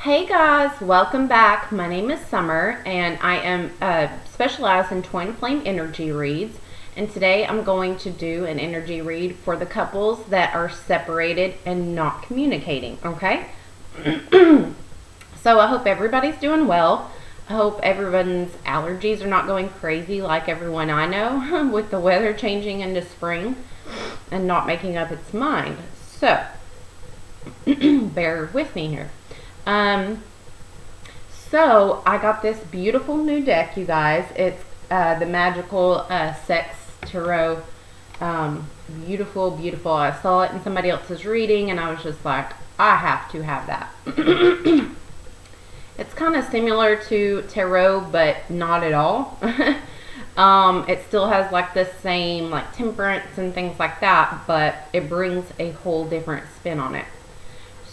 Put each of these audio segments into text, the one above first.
Hey guys, welcome back. My name is Summer and I am specialized in twin flame energy reads, and today I'm going to do an energy read for the couples that are separated and not communicating, okay? So I hope everybody's doing well. I hope everyone's allergies are not going crazy like everyone I know with the weather changing into spring and not making up its mind. So bear with me here. So I got this beautiful new deck, you guys. It's the Magical Sex Tarot. Beautiful, beautiful. I saw it in somebody else's reading and I was just like, I have to have that. It's kind of similar to tarot, but not at all. It still has like the same like temperance and things like that, but it brings a whole different spin on it.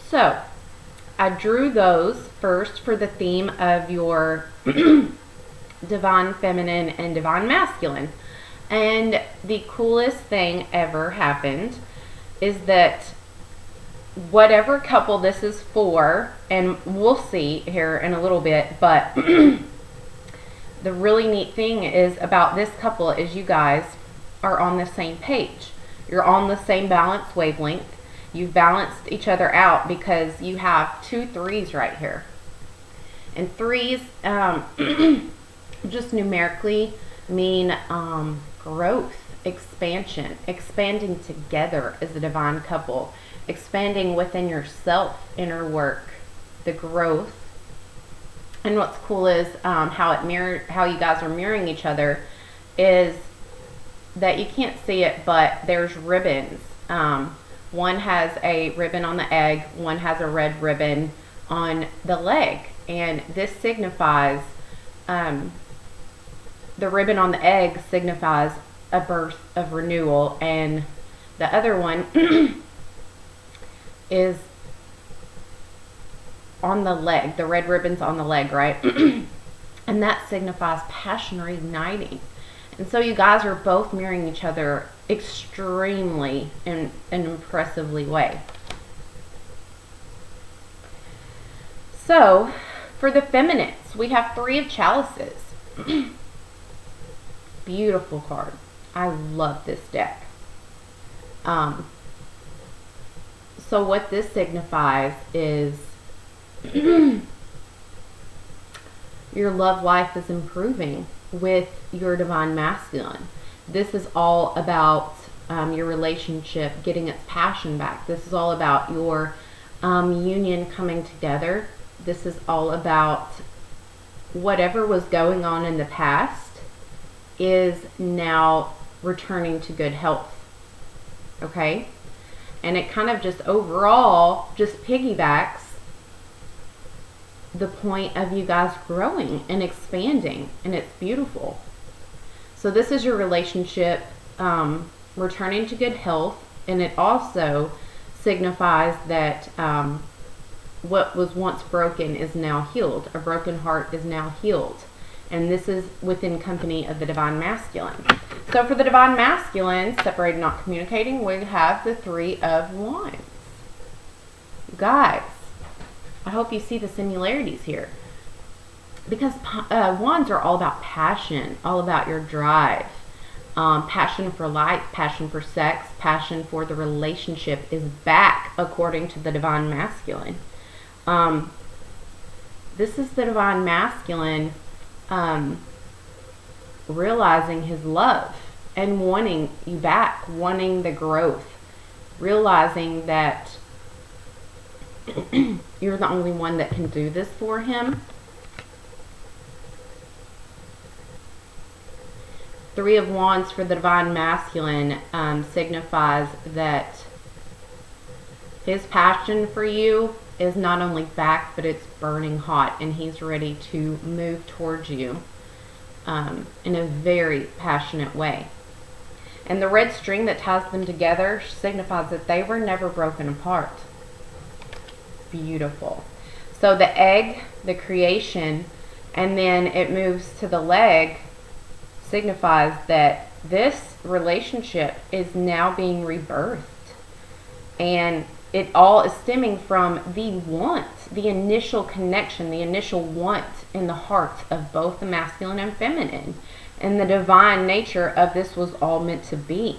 So I drew those first for the theme of your divine feminine and divine masculine. And the coolest thing ever happened is that whatever couple this is for, and we'll see here in a little bit, but the really neat thing is about this couple is you guys are on the same page. You're on the same balance wavelength. You've balanced each other out because you have 2 3s right here. And 3s just numerically mean growth, expansion, expanding together as a divine couple, expanding within yourself, inner work, the growth. And what's cool is how you guys are mirroring each other is that you can't see it, but there's ribbons. One has a ribbon on the egg, one has a red ribbon on the leg, and this signifies, the ribbon on the egg signifies a birth of renewal, and the other one is on the leg. The red ribbon's on the leg, right? And that signifies passion reigniting. And so you guys are both mirroring each other extremely in an impressively way. So for the feminists, we have 3 of chalices. Beautiful card. I love this deck. So what this signifies is your love life is improving with your divine masculine. This is all about your relationship getting its passion back. This is all about your union coming together. This is all about whatever was going on in the past is now returning to good health. Okay? And it kind of just overall just piggybacks the point of you guys growing and expanding, and it's beautiful. So this is your relationship returning to good health, and it also signifies that what was once broken is now healed. A broken heart is now healed, and this is within company of the divine masculine. So for the divine masculine, separated, not communicating, we have the 3 of Wands. Guys, I hope you see the similarities here, because wands are all about passion, all about your drive, passion for life, passion for sex, passion for the relationship is back according to the divine masculine. This is the divine masculine realizing his love and wanting you back, wanting the growth, realizing that you're the only one that can do this for him. 3 of Wands for the divine masculine signifies that his passion for you is not only back, but it's burning hot, and he's ready to move towards you in a very passionate way. And the red string that ties them together signifies that they were never broken apart. Beautiful. So the egg, the creation, and then it moves to the leg, signifies that this relationship is now being rebirthed, and it all is stemming from the want, the initial connection, the initial want in the hearts of both the masculine and feminine. And the divine nature of this was all meant to be.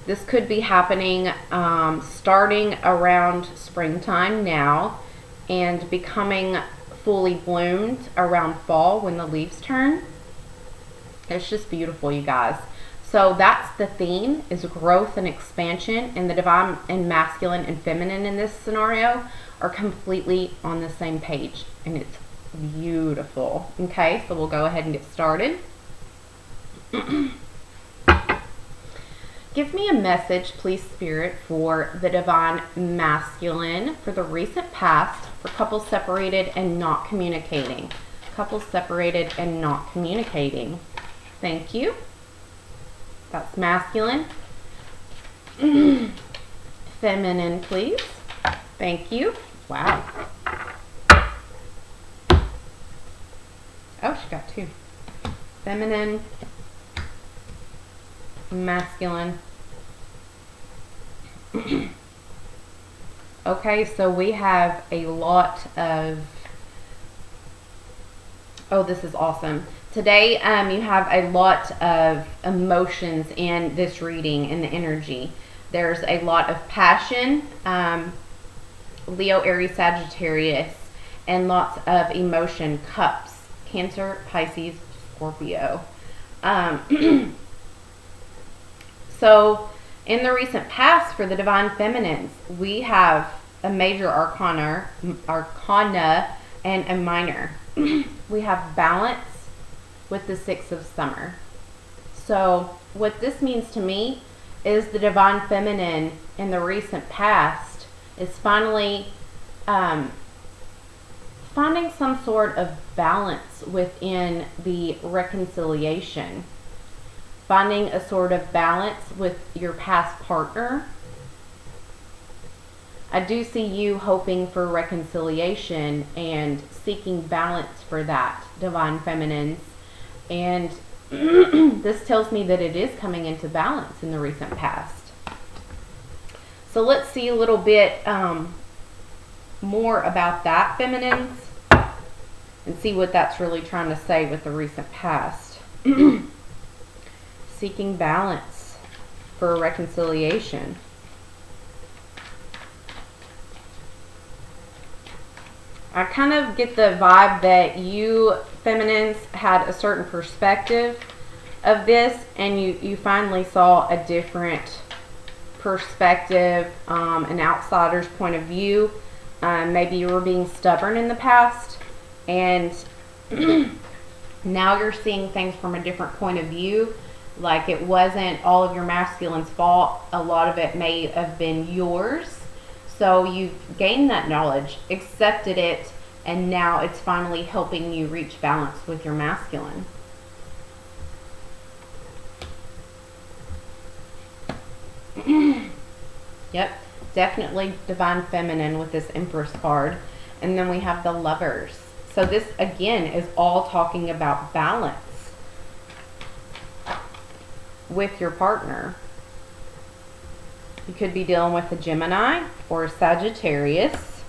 This could be happening starting around springtime now and becoming fully bloomed around fall when the leaves turn. It's just beautiful, you guys. So that's the theme, is growth and expansion, and the divine and masculine and feminine in this scenario are completely on the same page, and it's beautiful. Okay, so we'll go ahead and get started. Give me a message, please, Spirit, for the divine masculine for the recent past, for couples separated and not communicating. Couples separated and not communicating. Thank you. That's masculine. Feminine, please. Thank you. Wow. Oh, she got two. Feminine. Masculine. Okay, so we have a lot of... Oh, this is awesome. Today, you have a lot of emotions in this reading, in the energy. There's a lot of passion, Leo, Aries, Sagittarius, and lots of emotion, cups, Cancer, Pisces, Scorpio. So, in the recent past, for the divine feminines, we have a major arcana and a minor. We have balance with the Six of Summer. So what this means to me is the divine feminine in the recent past is finally finding some sort of balance within the reconciliation. Finding a sort of balance with your past partner. I do see you hoping for reconciliation and seeking balance for that, divine feminines. And this tells me that it is coming into balance in the recent past. So let's see a little bit more about that, feminines, and see what that's really trying to say with the recent past. Seeking balance for reconciliation. I kind of get the vibe that you feminines had a certain perspective of this, and you finally saw a different perspective, an outsider's point of view. Maybe you were being stubborn in the past, and now you're seeing things from a different point of view. Like it wasn't all of your masculine's fault. A lot of it may have been yours. So you've gained that knowledge, accepted it, and now it's finally helping you reach balance with your masculine. Yep, definitely divine feminine with this Empress card. And then we have the Lovers. So this, again, is all talking about balance with your partner. You could be dealing with a Gemini or a Sagittarius.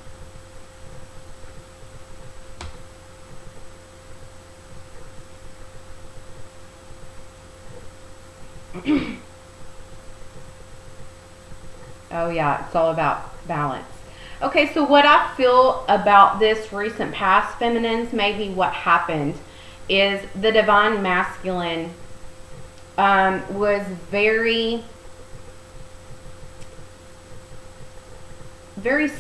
Oh yeah, it's all about balance. Okay, so what I feel about this recent past, feminines, maybe what happened is the divine masculine was very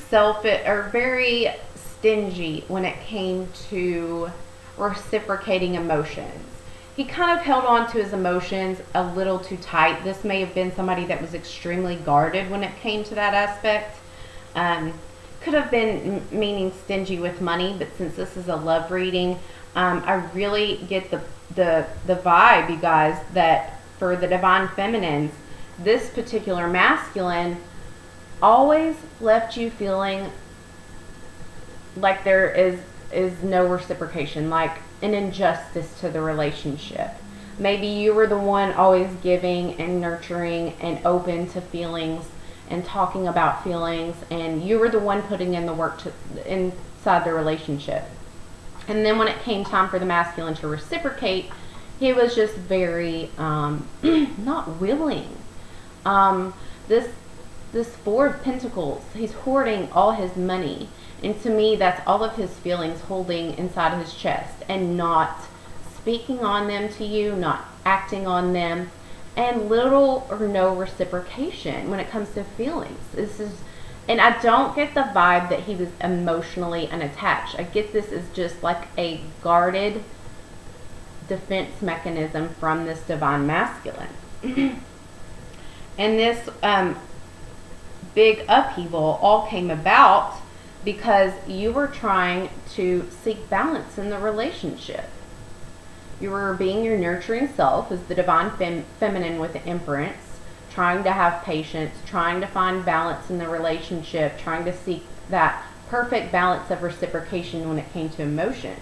selfish or very stingy when it came to reciprocating emotions. He kind of held on to his emotions a little too tight. This may have been somebody that was extremely guarded when it came to that aspect. Could have been meaning stingy with money, but since this is a love reading, I really get the vibe, you guys, that for the divine feminines, this particular masculine always left you feeling like there is no reciprocation, like an injustice to the relationship. Maybe you were the one always giving and nurturing and open to feelings and talking about feelings, and you were the one putting in the work inside the relationship. And then when it came time for the masculine to reciprocate, he was just very not willing. This Four of Pentacles, he's hoarding all his money. And to me, that's all of his feelings holding inside his chest and not speaking on them to you, not acting on them, and little or no reciprocation when it comes to feelings. And I don't get the vibe that he was emotionally unattached. I get this is just like a guarded defense mechanism from this divine masculine. And this big upheaval all came about because you were trying to seek balance in the relationship. You were being your nurturing self as the divine feminine with the Empress, trying to have patience, trying to find balance in the relationship, trying to seek that perfect balance of reciprocation when it came to emotions.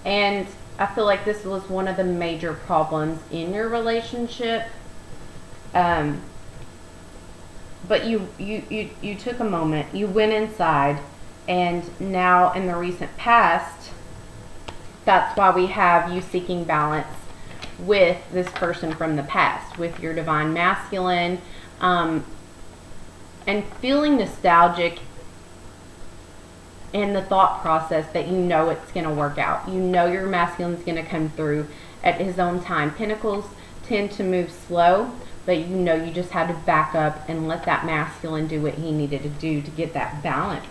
And I feel like this was one of the major problems in your relationship. But you took a moment, you went inside, and now in the recent past, that's why we have you seeking balance with this person from the past, with your divine masculine, and feeling nostalgic in the thought process that you know it's going to work out. You know your masculine's going to come through at his own time. Pentacles tend to move slow, but you know you just had to back up and let that masculine do what he needed to do to get that balance.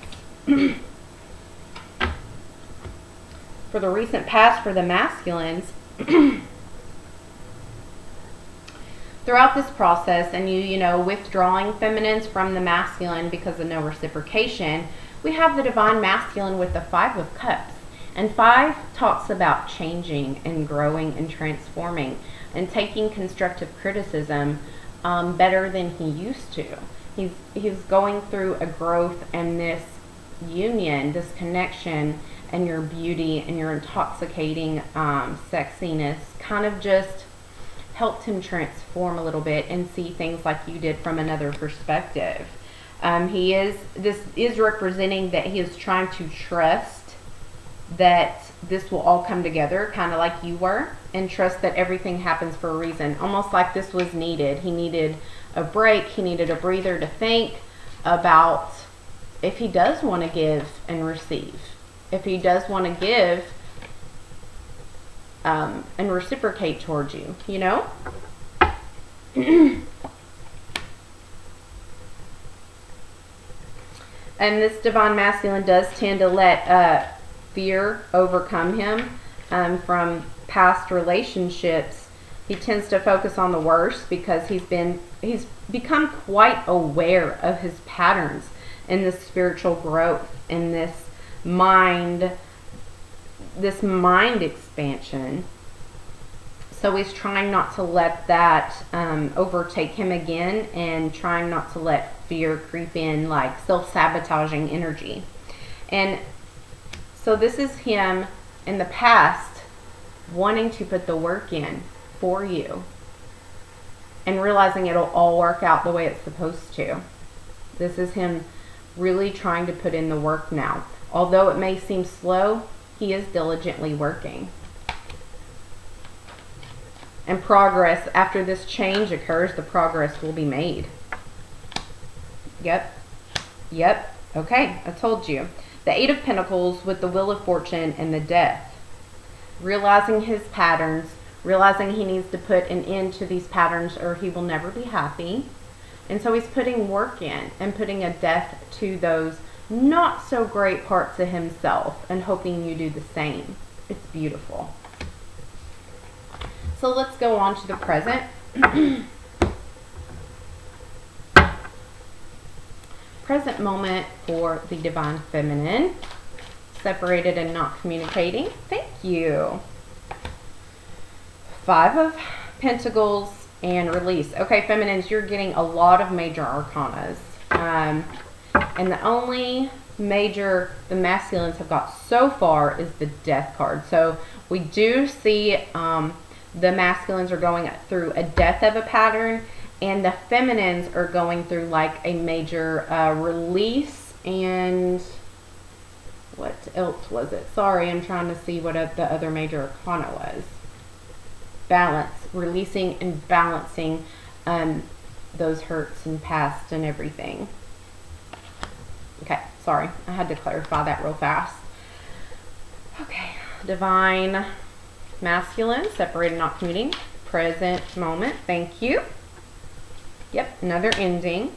For the recent past, for the masculines, throughout this process, and you know, withdrawing feminines from the masculine because of no reciprocation, we have the divine masculine with the Five of Cups. And 5 talks about changing and growing and transforming and taking constructive criticism better than he used to. He's going through a growth, and this union, this connection, and your beauty and your intoxicating sexiness kind of just helped him transform a little bit and see things like you did from another perspective. This is representing that he is trying to trust that this will all come together, kind of like you were, and trust that everything happens for a reason. Almost like this was needed. He needed a break. He needed a breather to think about if he does want to give and receive. If he does want to give and reciprocate towards you, you know? And this divine masculine does tend to let fear overcome him from past relationships. He tends to focus on the worst because he's become quite aware of his patterns in this spiritual growth, in this mind expansion. So he's trying not to let that overtake him again, and trying not to let fear creep in, like self-sabotaging energy. And so this is him in the past wanting to put the work in for you and realizing it'll all work out the way it's supposed to. This is him really trying to put in the work now. Although it may seem slow, he is diligently working. And progress, after this change occurs, the progress will be made. Yep. Okay, I told you. The Eight of Pentacles with the Wheel of Fortune and the Death. Realizing his patterns, realizing he needs to put an end to these patterns or he will never be happy. And so he's putting work in and putting a death to those not so great parts of himself and hoping you do the same. It's beautiful. So let's go on to the present. Present moment for the divine feminine. Separated and not communicating. Thank you. 5 of Pentacles and release. Okay, feminines, you're getting a lot of major arcanas. And the only major the masculines have got so far is the Death card. So we do see the masculines are going through a death of a pattern, and the feminines are going through like a major release. And what else was it? Sorry, I'm trying to see what the other major arcana was. Balance, releasing and balancing those hurts and past and everything. Okay, sorry, I had to clarify that real fast. Okay, divine masculine, separated, not commuting, present moment. Thank you. Yep, another ending.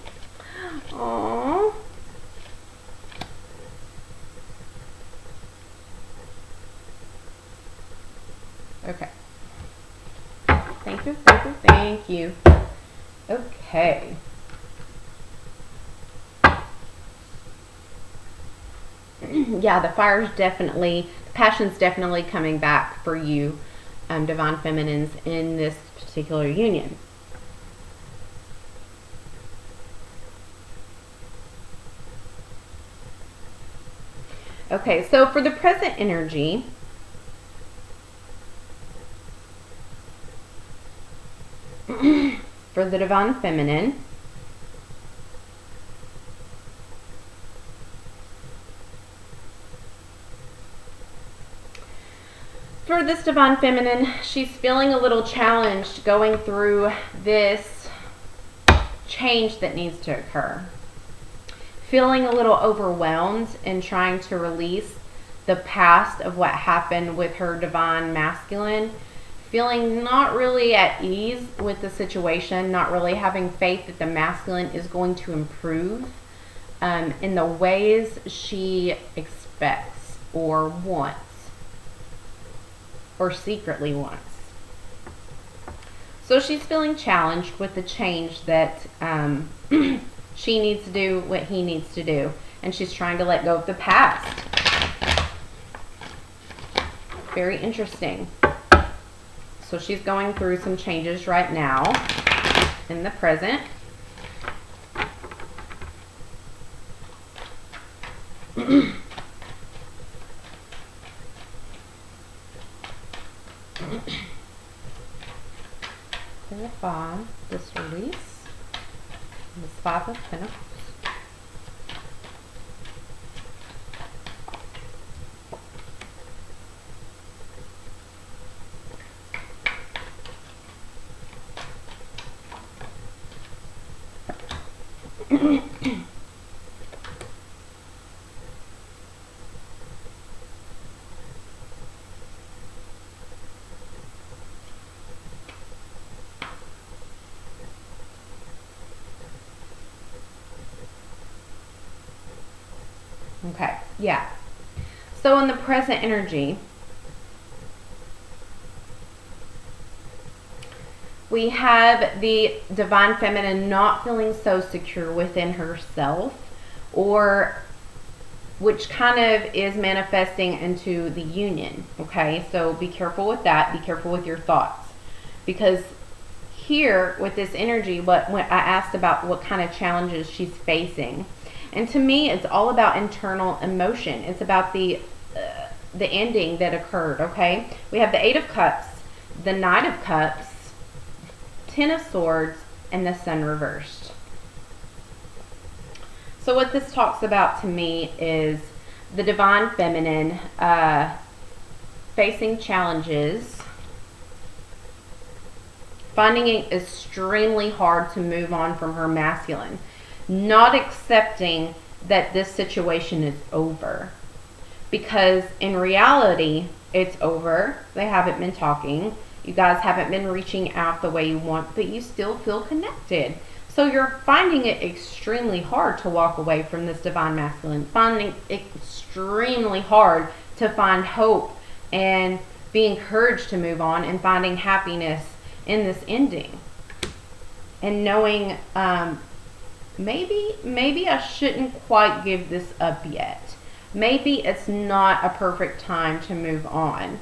Aww. Okay. Thank you, thank you, thank you. Okay. Yeah, the fire's definitely, the passion's definitely coming back for you, divine feminines, in this particular union. Okay, so for the present energy, for the divine feminine, for this divine feminine, she's feeling a little challenged going through this change that needs to occur. Feeling a little overwhelmed and trying to release the past of what happened with her divine masculine. Feeling not really at ease with the situation, not really having faith that the masculine is going to improve in the ways she expects or wants, or secretly wants. So she's feeling challenged with the change that she needs to do, what he needs to do, and she's trying to let go of the past. Very interesting. So she's going through some changes right now in the present. Clarify this release. This Five of Pentacles. Okay, yeah. So in the present energy, we have the divine feminine not feeling so secure within herself, or which kind of is manifesting into the union. Okay, so be careful with that. Be careful with your thoughts, because here with this energy, what I asked about what kind of challenges she's facing. And to me, it's all about internal emotion. It's about the ending that occurred, okay? We have the Eight of Cups, the Knight of Cups, Ten of Swords, and the Sun reversed. So what this talks about to me is the divine feminine facing challenges, finding it extremely hard to move on from her masculine. Not accepting that this situation is over, because in reality it's over. They haven't been talking, you guys haven't been reaching out the way you want, but you still feel connected. So you're finding it extremely hard to walk away from this divine masculine, finding it extremely hard to find hope and be encouraged to move on, and finding happiness in this ending, and knowing maybe I shouldn't quite give this up yet. Maybe it's not a perfect time to move on.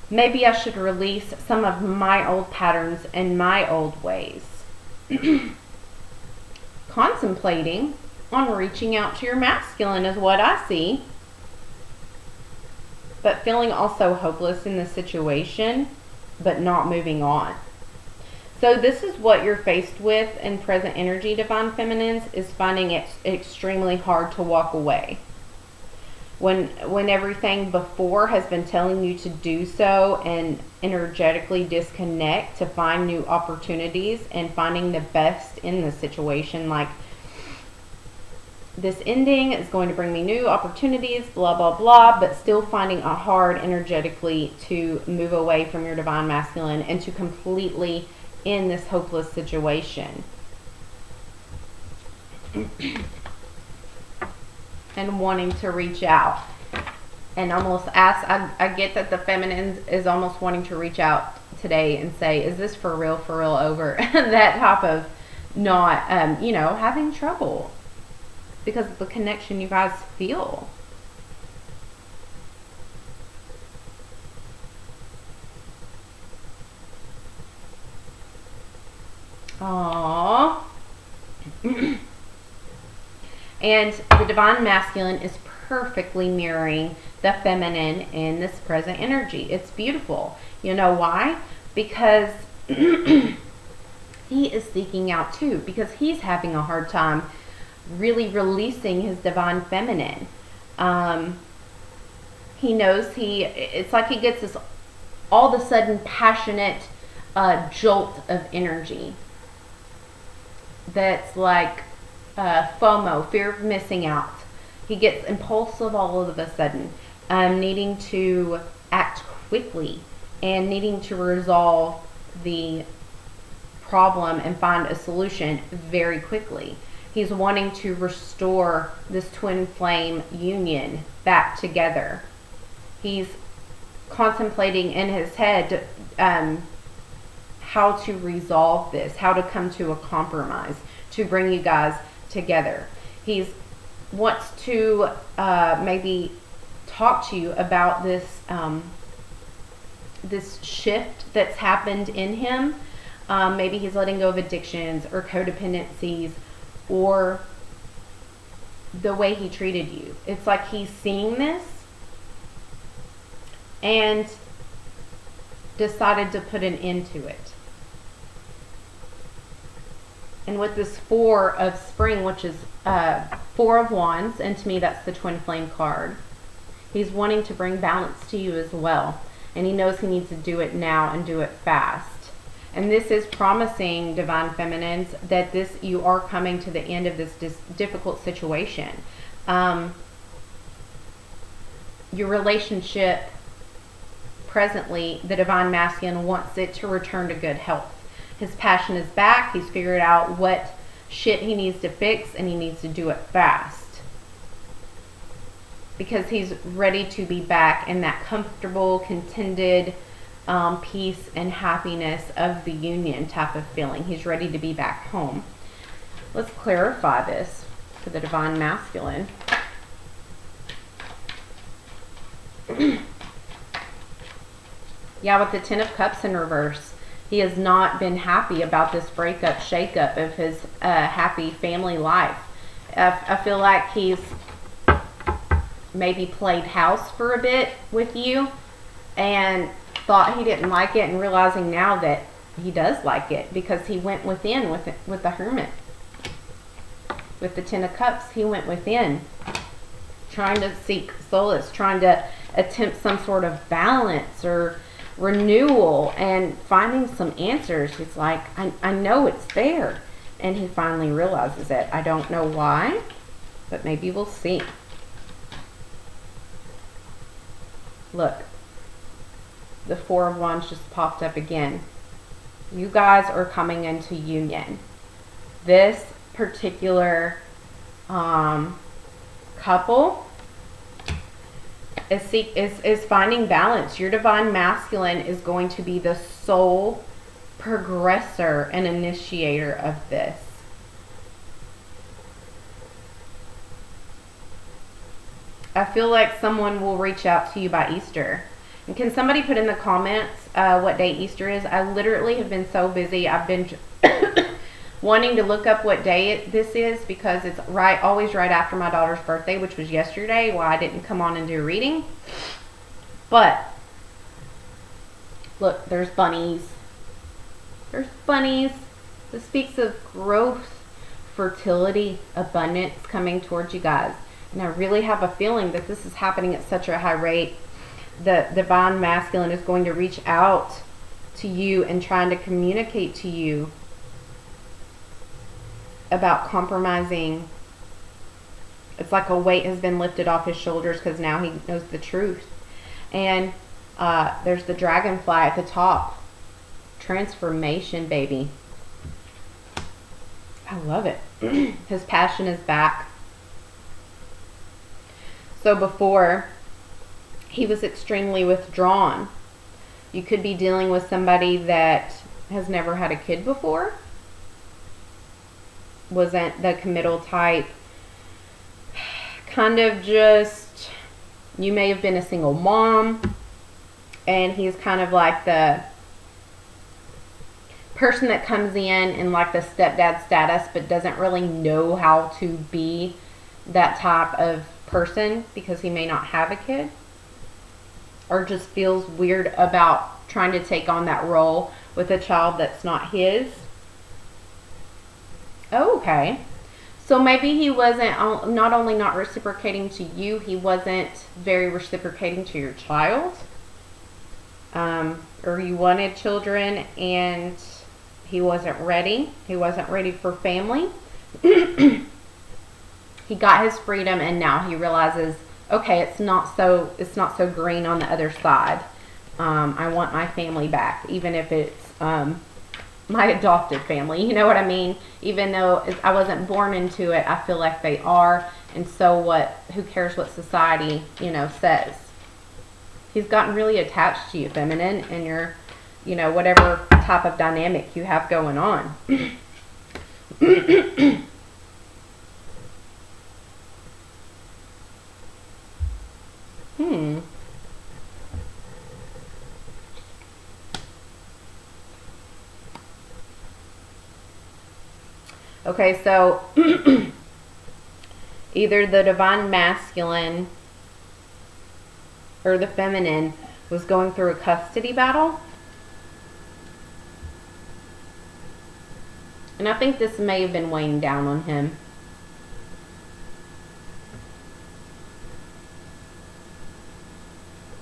Maybe I should release some of my old patterns and my old ways. Contemplating on reaching out to your masculine is what I see. But feeling also hopeless in the situation but not moving on. So this is what you're faced with in present energy, Divine Feminines, is finding it extremely hard to walk away. When everything before has been telling you to do so and energetically disconnect to find new opportunities and finding the best in the situation, like this ending is going to bring me new opportunities, blah, blah, blah, but still finding it hard energetically to move away from your Divine Masculine and to completely end this hopeless situation. And wanting to reach out and almost ask, I get that the feminine is almost wanting to reach out today and say, is this for real over? That type of not, you know, having trouble because of the connection you guys feel. Aww. And the Divine Masculine is perfectly mirroring the feminine in this present energy. It's beautiful. You know why? Because he is seeking out too, because he's having a hard time really releasing his Divine Feminine. He knows it's like he gets this all of a sudden passionate jolt of energy that's like FOMO, fear of missing out. He gets impulsive all of a sudden, needing to act quickly and needing to resolve the problem and find a solution very quickly. He's wanting to restore this twin flame union back together. He's contemplating in his head how to resolve this, how to come to a compromise to bring you guys together. He wants to maybe talk to you about this this shift that's happened in him. Maybe he's letting go of addictions or codependencies or the way he treated you. It's like he's seeing this and decided to put an end to it. And with this Four of Spring, which is Four of Wands, and to me that's the Twin Flame card, he's wanting to bring balance to you as well. And he knows he needs to do it now and do it fast. And this is promising, Divine Feminines, that you are coming to the end of this difficult situation. Your relationship presently, the Divine Masculine wants it to return to good health. His passion is back. He's figured out what shit he needs to fix, and he needs to do it fast. Because he's ready to be back in that comfortable, contented peace and happiness of the union type of feeling. He's ready to be back home. Let's clarify this for the Divine Masculine. Yeah, with the Ten of Cups in reverse, he has not been happy about this breakup, shakeup of his happy family life. I feel like he's maybe played house for a bit with you and thought he didn't like it, and realizing now that he does like it because he went within with the Hermit. With the Ten of Cups, he went within, trying to seek solace, trying to attempt some sort of balance or renewal and finding some answers. He's like, I know it's there. And he finally realizes it. I don't know why, but maybe we'll see. Look, the Four of Wands just popped up again. You guys are coming into union. This particular couple is finding balance. Your Divine Masculine is going to be the sole progressor and initiator of this. I feel like someone will reach out to you by Easter. And can somebody put in the comments what day Easter is? I literally have been so busy. I've been wanting to look up what day this is because it's always right after my daughter's birthday, which was yesterday, why I didn't come on and do a reading. But Look, there's bunnies. There's bunnies. This speaks of growth, fertility, abundance coming towards you guys. And I really have a feeling that this is happening at such a high rate. The divine masculine is going to reach out to you and trying to communicate to you about compromising. It's like a weight has been lifted off his shoulders because now he knows the truth. And there's the dragonfly at the top. Transformation, baby. I love it. His passion is back. So before, he was extremely withdrawn. You could be dealing with somebody that has never had a kid before. Wasn't the committal type. Kind of just, you may have been a single mom. And he's kind of like the person that comes in like the stepdad status, but doesn't really know how to be that type of person because he may not have a kid, or just feels weird about trying to take on that role with a child that's not his. Oh, okay. So maybe he wasn't not only not reciprocating to you, he wasn't very reciprocating to your child. Or you wanted children and he wasn't ready. He wasn't ready for family. He got his freedom and now he realizes, okay, it's not so green on the other side. I want my family back, even if it's my adopted family. You know what I mean? Even though I wasn't born into it, I feel like they are. And so what? Who cares what society, says? He's gotten really attached to you, feminine, and your, whatever type of dynamic you have going on. Okay, so either the divine masculine or the feminine was going through a custody battle. And I think this may have been weighing down on him.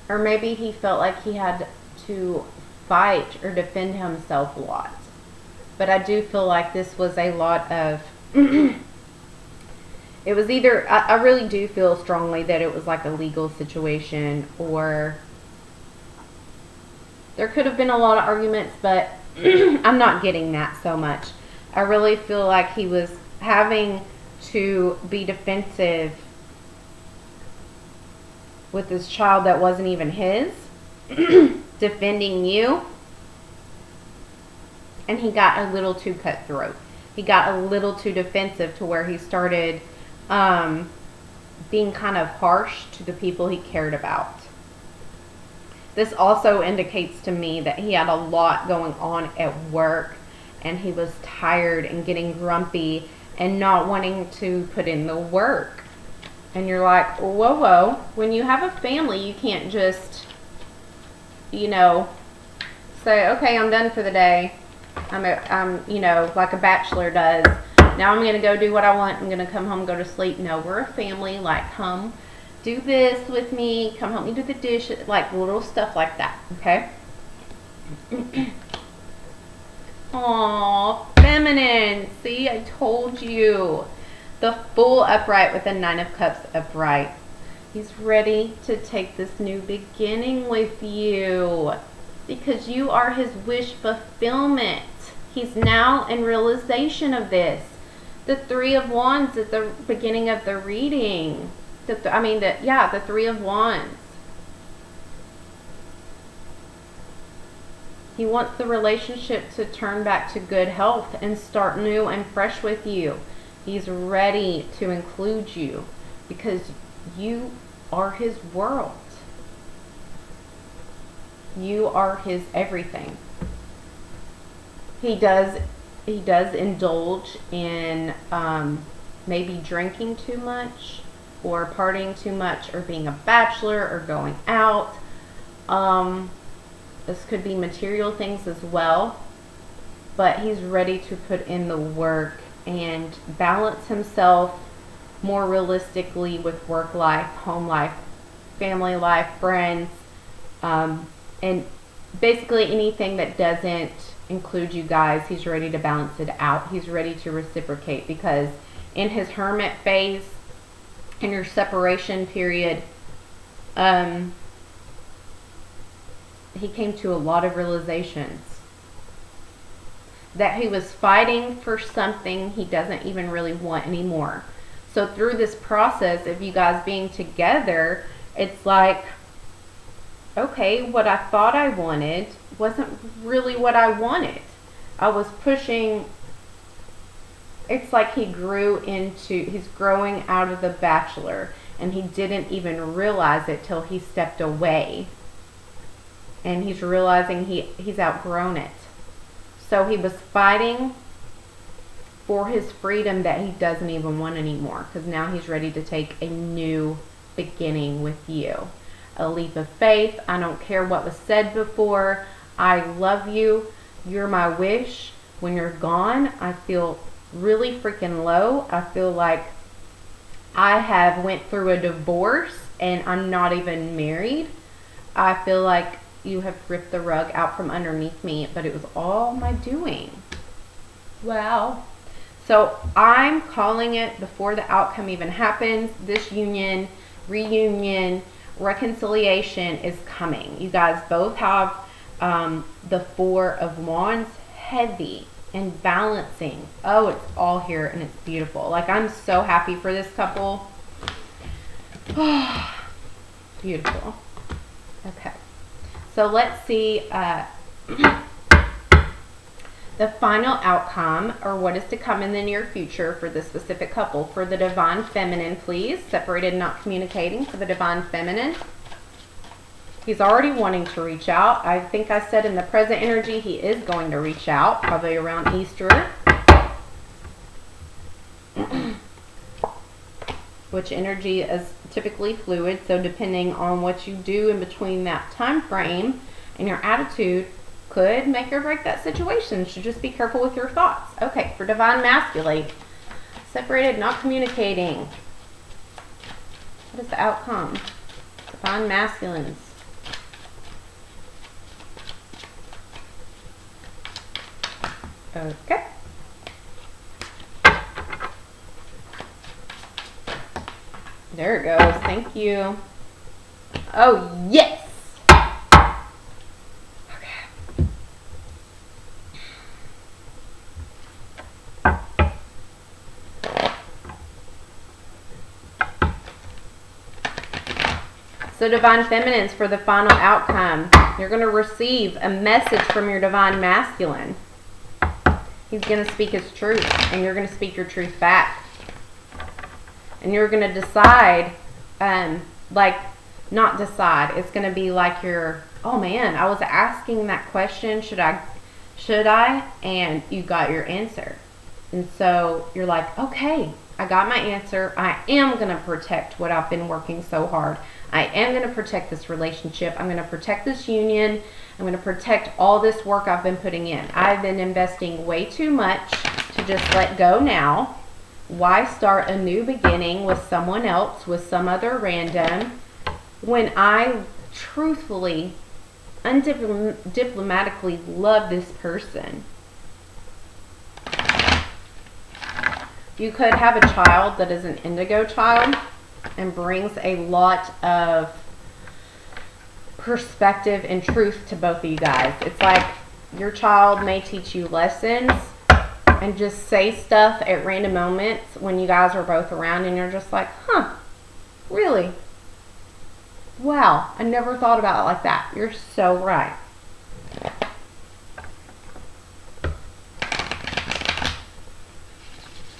Or maybe he felt like he had to fight or defend himself a lot. But I do feel like this was a lot of... It was either... I really do feel strongly that it was like a legal situation, or... There could have been a lot of arguments, but I'm not getting that so much. I really feel like he was having to be defensive with this child that wasn't even his. Defending you. And he got a little too cutthroat. He got a little too defensive to where he started being kind of harsh to the people he cared about. This also indicates to me that he had a lot going on at work and he was tired and getting grumpy and not wanting to put in the work. And you're like, whoa, whoa. When you have a family, you can't just, say, okay, I'm done for the day. I'm like a bachelor does. Now I'm going to go do what I want. I'm going to come home, go to sleep. No, we're a family. Like, come do this with me. Come help me do the dishes. Like, little stuff like that. Okay? Aw, feminine. See, I told you. The Fool upright with the Nine of Cups upright. He's ready to take this new beginning with you. Because you are his wish fulfillment. He's now in realization of this. The Three of Wands at the beginning of the reading. The Three of Wands. He wants the relationship to turn back to good health and start new and fresh with you. He's ready to include you because you are his world. You are his everything. He does indulge in maybe drinking too much or partying too much or being a bachelor or going out. This could be material things as well, but he's ready to put in the work and balance himself more realistically with work life, home life, family life, friends, and basically anything that doesn't include you guys. He's ready to balance it out. He's ready to reciprocate, because in his hermit phase, in your separation period, he came to a lot of realizations that he was fighting for something he doesn't even really want anymore. So through this process of you guys being together, it's like, okay, what I thought I wanted wasn't really what I wanted. I was pushing. It's like he's growing out of the Bachelor, and he didn't even realize it till he stepped away. And he's realizing he's outgrown it. So he was fighting for his freedom that he doesn't even want anymore, because now he's ready to take a new beginning with you. A leap of faith. I don't care what was said before. I love you. You're my wish. When you're gone, I feel really freaking low. I feel like I have went through a divorce and I'm not even married. I feel like you have ripped the rug out from underneath me, but it was all my doing. Wow. So I'm calling it before the outcome even happens. This union, reunion, reconciliation is coming. You guys both have the Four of Wands, heavy and balancing. Oh, it's all here and it's beautiful. Like, I'm so happy for this couple. Beautiful. Okay. So let's see the final outcome, or what is to come in the near future for this specific couple. For the Divine Feminine, please. Separated, not communicating. For the Divine Feminine. He's already wanting to reach out. I think I said in the present energy he is going to reach out, probably around Easter. Which energy is typically fluid, so depending on what you do in between that time frame and your attitude could make or break that situation. So just be careful with your thoughts. Okay, for Divine Masculine, separated, not communicating. What is the outcome? Divine Masculines. Okay. There it goes. Thank you. Oh, yes. Okay. So Divine Feminines, for the final outcome, you're going to receive a message from your Divine Masculine. He's going to speak his truth, and you're going to speak your truth back. And you're going to decide, like, not decide. It's going to be like you're, oh man, I was asking that question. Should I? And you got your answer. And so you're like, okay, I got my answer. I am going to protect what I've been working so hard. I am going to protect this relationship. I'm going to protect this union. I'm going to protect all this work I've been putting in. I've been investing way too much to just let go now. Why start a new beginning with someone else, with some other random, when I truthfully, undiplomatically love this person? You could have a child that is an indigo child and brings a lot of perspective and truth to both of you guys. It's like your child may teach you lessons and just say stuff at random moments when you guys are both around, and you're just like, huh, really? Wow, I never thought about it like that. You're so right.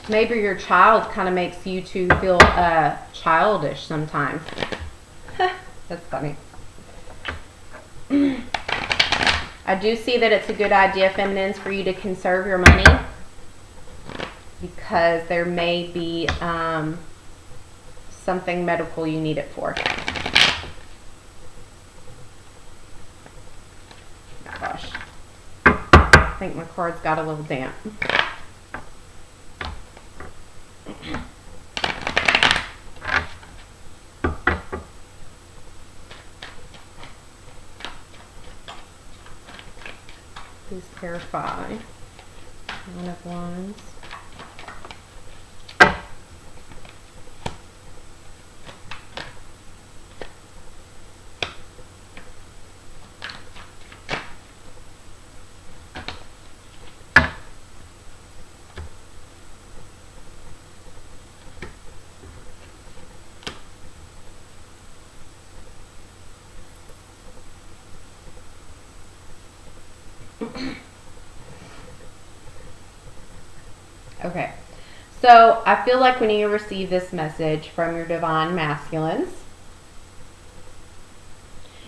Maybe your child kind of makes you two feel childish sometimes. That's funny. I do see that it's a good idea, Feminines, for you to conserve your money, because there may be something medical you need it for. think my cards got a little damp. Please clarify. One of Wands. Okay, so I feel like when you receive this message from your divine masculines,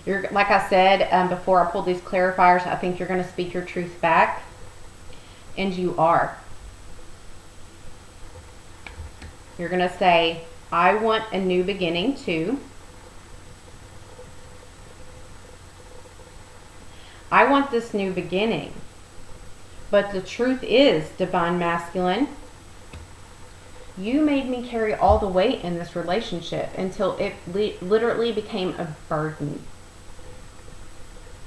you're, like I said before I pulled these clarifiers, I think you're going to speak your truth back, and you are. You're going to say, I want a new beginning too. I want this new beginning. But the truth is, divine masculine, you made me carry all the weight in this relationship until it literally became a burden.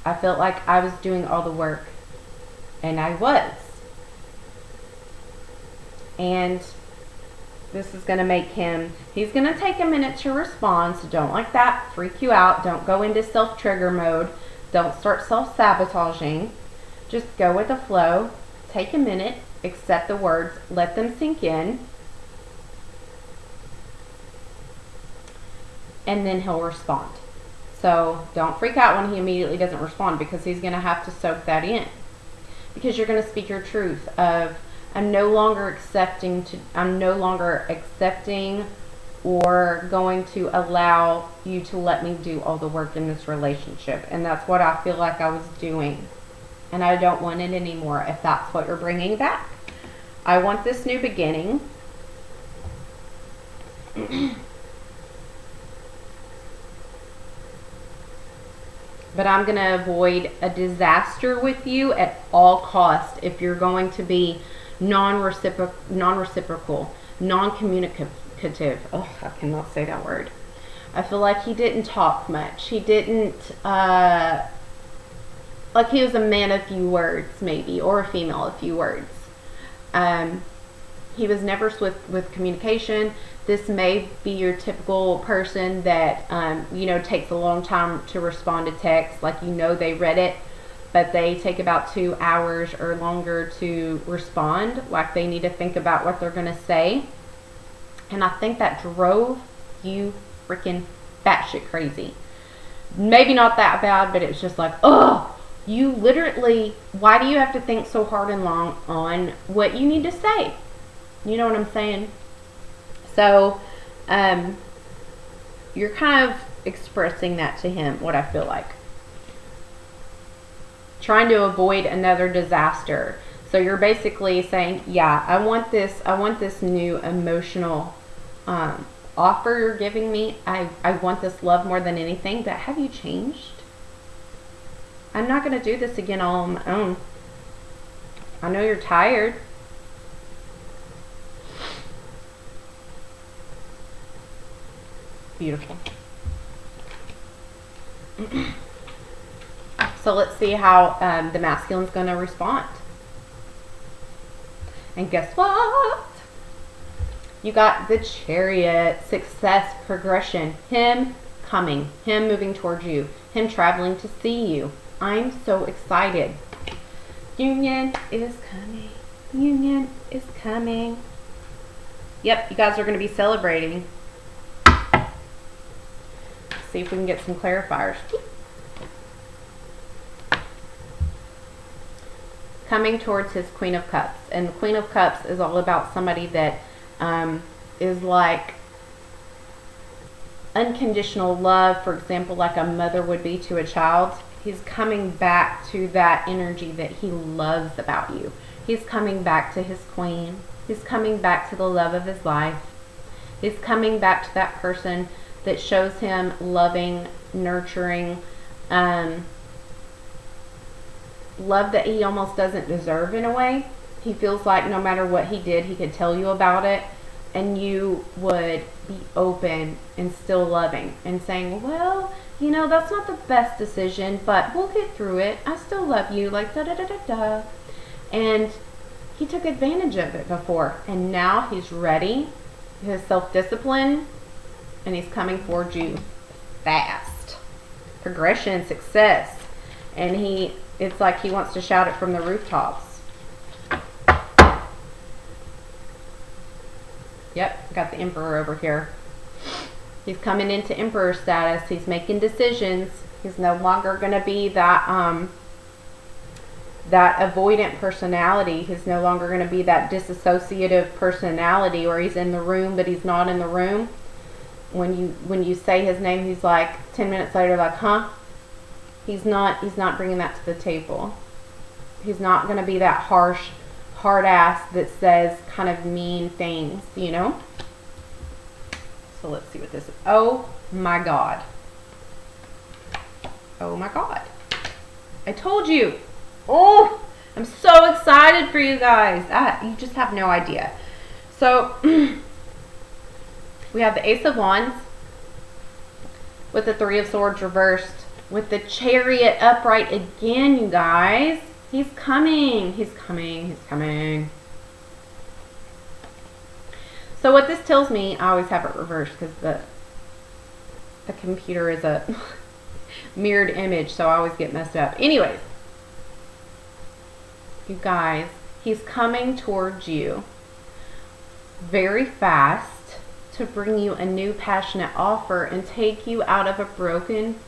I felt like I was doing all the work, and I was. And this is going to make him, he's going to take a minute to respond, so don't let that freak you out. Don't go into self-trigger mode. Don't start self-sabotaging. Just go with the flow. Take a minute. Accept the words. Let them sink in. And then he'll respond. So don't freak out when he immediately doesn't respond, because he's going to have to soak that in. Because you're going to speak your truth of, I'm no longer accepting or going to allow you to let me do all the work in this relationship. And that's what I feel like I was doing. And I don't want it anymore, if that's what you're bringing back. I want this new beginning. But I'm going to avoid a disaster with you at all costs if you're going to be non-reciprocal, non-communicative. Oh, I cannot say that word. I feel like he didn't talk much. He didn't, like he was a man of few words, maybe, or a female of few words. He was never swift with communication. This may be your typical person that, you know, takes a long time to respond to text. Like, you know, they read it, but they take about 2 hours or longer to respond. Like, they need to think about what they're going to say. And I think that drove you freaking batshit crazy. Maybe not that bad, but it's just like, oh, you literally, why do you have to think so hard and long on what you need to say? You know what I'm saying? So, you're kind of expressing that to him, what I feel like. Trying to avoid another disaster. So you're basically saying, yeah, I want this new emotional offer you're giving me. I want this love more than anything. But have you changed? I'm not going to do this again all on my own. I know you're tired. Beautiful. So let's see how the masculine's going to respond. And guess what? You got the Chariot, success, progression, him coming, him moving towards you, him traveling to see you. I'm so excited. Union is coming. Union is coming. Yep, you guys are going to be celebrating. See if we can get some clarifiers. Coming towards his Queen of Cups. And the Queen of Cups is all about somebody that is like unconditional love. For example, like a mother would be to a child. He's coming back to that energy that he loves about you. He's coming back to his queen. He's coming back to the love of his life. He's coming back to that person that shows him loving, nurturing, love that he almost doesn't deserve in a way. He feels like no matter what he did, he could tell you about it, and you would be open and still loving and saying, well, you know, that's not the best decision, but we'll get through it. I still love you, like da da da da da. And he took advantage of it before, and now he's ready. He has self-discipline, and he's coming towards you fast. Progression, success, and it's like he wants to shout it from the rooftops. Yep, got the Emperor over here. He's coming into Emperor status. He's making decisions. He's no longer going to be that avoidant personality. He's no longer going to be that disassociative personality where he's in the room but he's not in the room. When you say his name, he's like 10 minutes later like, huh? He's not bringing that to the table. He's not going to be that harsh, hard ass that says kind of mean things, you know? So let's see what this is. Oh my God. Oh my God. I told you. Oh, I'm so excited for you guys. You just have no idea. So we have the Ace of Wands with the Three of Swords reversed, with the Chariot upright again, you guys. He's coming. He's coming. He's coming. So what this tells me, I always have it reversed because the computer is a mirrored image, so I always get messed up. Anyways, you guys, he's coming towards you very fast to bring you a new passionate offer and take you out of a broken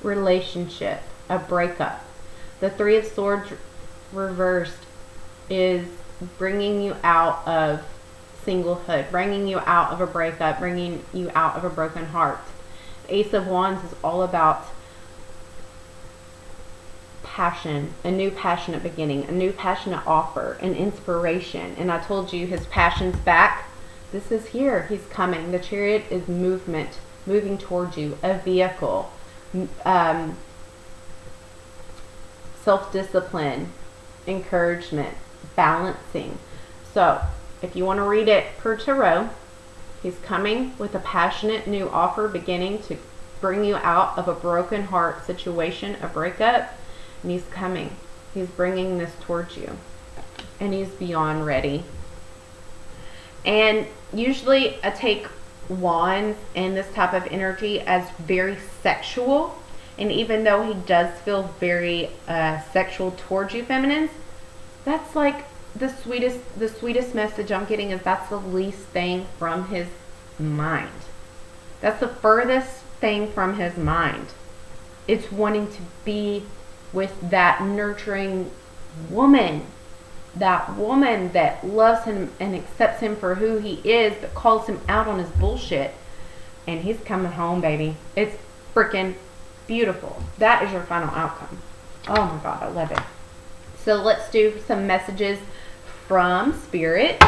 relationship, a breakup. The Three of Swords reversed is bringing you out of singlehood, bringing you out of a breakup, bringing you out of a broken heart. Ace of Wands is all about passion, a new passionate beginning, a new passionate offer, an inspiration. And I told you his passion's back. This is here. He's coming. The Chariot is movement, moving towards you, a vehicle, self-discipline, encouragement, balancing. So if you want to read it per tarot, he's coming with a passionate new offer beginning to bring you out of a broken heart situation, a breakup. And he's coming. He's bringing this towards you. And he's beyond ready. And usually I take Wands and this type of energy as very sexual. And even though he does feel very sexual towards you, feminines, that's like the sweetest message I'm getting is that's the least thing from his mind. That's the furthest thing from his mind. It's wanting to be with that nurturing woman, that woman that loves him and accepts him for who he is, but calls him out on his bullshit. And he's coming home, baby. It's freaking beautiful. That is your final outcome. Oh my God, I love it. So let's do some messages from Spirit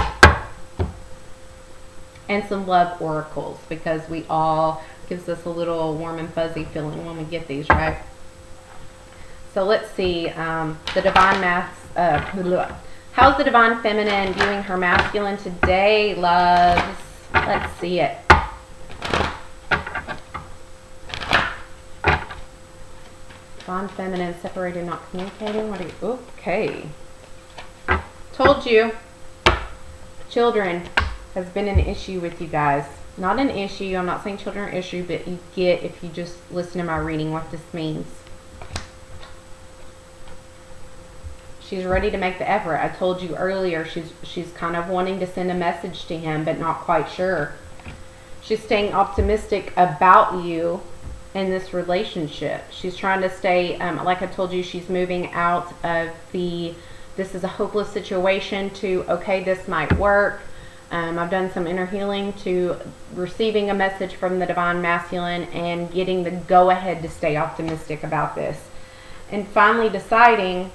and some love oracles, because we all gives us a little warm and fuzzy feeling when we get these, right? So let's see, the Divine how's the Divine Feminine viewing her masculine today, loves? Let's see it. Divine Feminine, separated, not communicating. What are you? Okay. Told you. Children has been an issue with you guys. Not an issue. I'm not saying children are an issue, but you get, if you just listen to my reading, what this means. She's ready to make the effort. I told you earlier she's kind of wanting to send a message to him, but not quite sure. She's staying optimistic about you in this relationship. She's trying to stay, like I told you, she's moving out of this is a hopeless situation to, okay, this might work. I've done some inner healing to receiving a message from the Divine Masculine and getting the go-ahead to stay optimistic about this. And finally deciding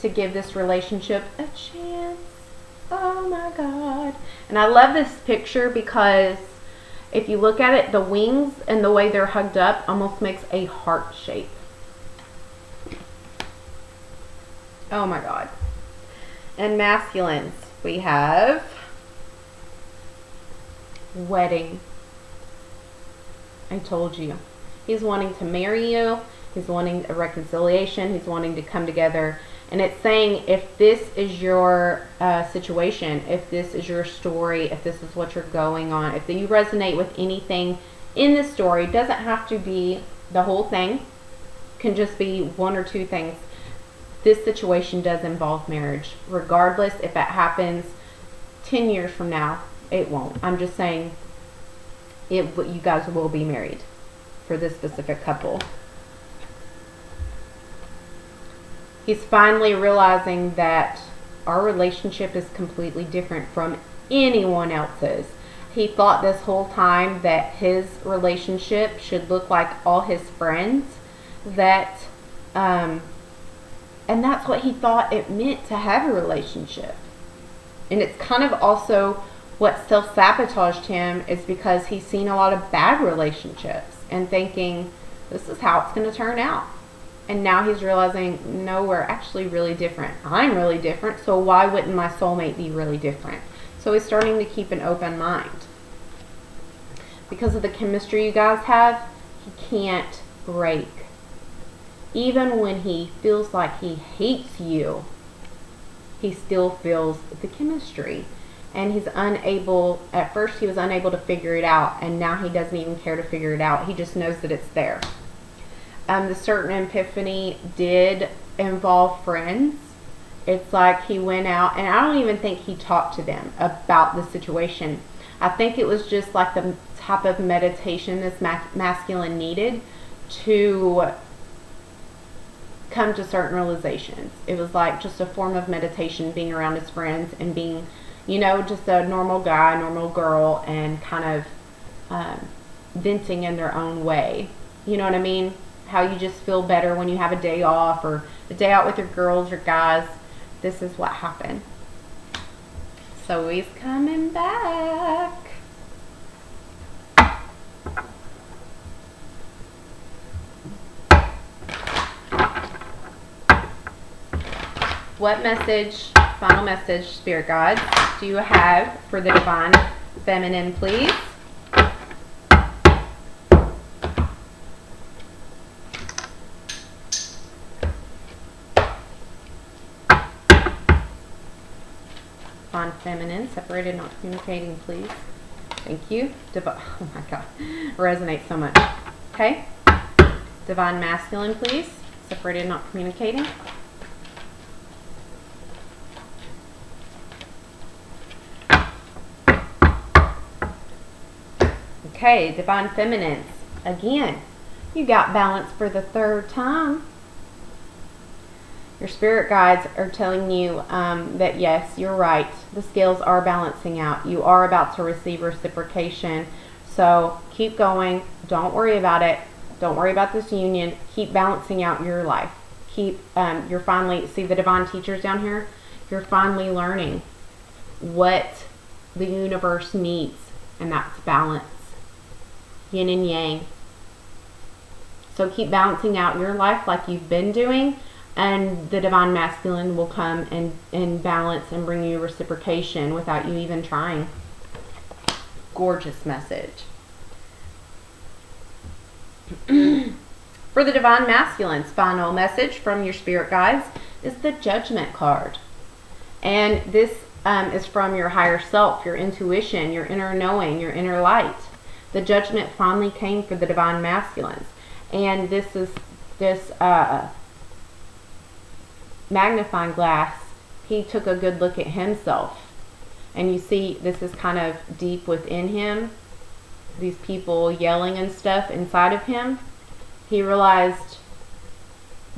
to give this relationship a chance. Oh my God. And I love this picture because if you look at it, the wings and the way they're hugged up almost makes a heart shape. Oh my God. And masculines, we have wedding. I told you. He's wanting to marry you. He's wanting a reconciliation. He's wanting to come together. And it's saying if this is your situation, if this is your story, if this is what you're going on, if you resonate with anything in this story, it doesn't have to be the whole thing. It can just be one or two things. This situation does involve marriage. Regardless if it happens 10 years from now, it won't. I'm just saying you guys will be married for this specific couple. He's finally realizing that our relationship is completely different from anyone else's. He thought this whole time that his relationship should look like all his friends, that and that's what he thought it meant to have a relationship. And it's kind of also what self-sabotaged him, is because he's seen a lot of bad relationships and thinking this is how it's going to turn out. And now he's realizing, no, we're actually really different. I'm really different, so why wouldn't my soulmate be really different? So he's starting to keep an open mind. Because of the chemistry you guys have, he can't break. Even when he feels like he hates you, he still feels the chemistry. And he's unable, at first he was unable to figure it out, and now he doesn't even care to figure it out. He just knows that it's there. The certain epiphany did involve friends. It's like he went out, and I don't even think he talked to them about the situation. I think it was just like the type of meditation this masculine needed to come to certain realizations. It was like just a form of meditation, being around his friends and being, you know, just a normal guy, normal girl, and kind of venting in their own way. You know what I mean? How you just feel better when you have a day off or a day out with your girls or guys. This is what happened. So he's coming back. What message, final message, Spirit Guides, do you have for the Divine Feminine, please? Divine Feminine, separated, not communicating, please. Thank you. Oh my God, resonates so much. Okay. Divine Masculine, please. Separated, not communicating. Okay, Divine Feminines. Again, you got balance for the third time. Your spirit guides are telling you that yes, you're right. The scales are balancing out. You are about to receive reciprocation. So keep going. Don't worry about it. Don't worry about this union. Keep balancing out your life. Keep, you're finally, see the divine teachers down here? You're finally learning what the universe needs, and that's balance. Yin and yang. So keep balancing out your life like you've been doing, and the Divine Masculine will come and balance and bring you reciprocation without you even trying. Gorgeous message. For the Divine Masculine's final message from your spirit guides is the Judgment card. And this is from your higher self, your intuition, your inner knowing, your inner light. The Judgment finally came for the Divine Masculines. And this is this magnifying glass. He took a good look at himself. And you see, this is kind of deep within him. These people yelling and stuff inside of him. He realized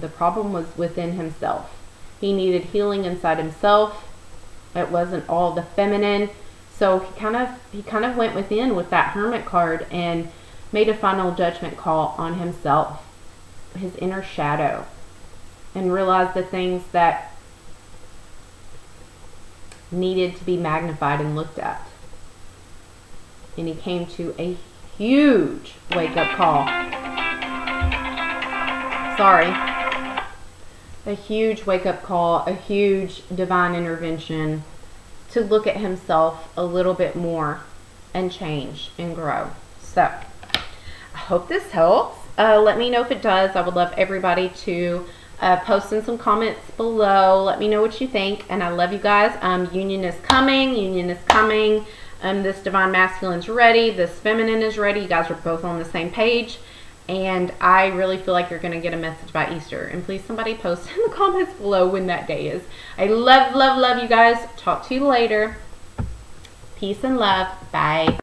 the problem was within himself. He needed healing inside himself. It wasn't all the feminine. So he kind of went within with that Hermit card and made a final judgment call on himself, his inner shadow, and realized the things that needed to be magnified and looked at. And he came to a huge wake-up call. Sorry. a huge wake-up call, a huge divine intervention to look at himself a little bit more and change and grow. So I hope this helps. Let me know if it does. I would love everybody to post in some comments below. Let me know what you think, and I love you guys. Union is coming. Union is coming. This divine masculine's ready. This feminine is ready. You guys are both on the same page, and I really feel like you're going to get a message by Easter. And please, somebody post in the comments below when that day is. I love, love, love you guys. Talk to you later. Peace and love. Bye.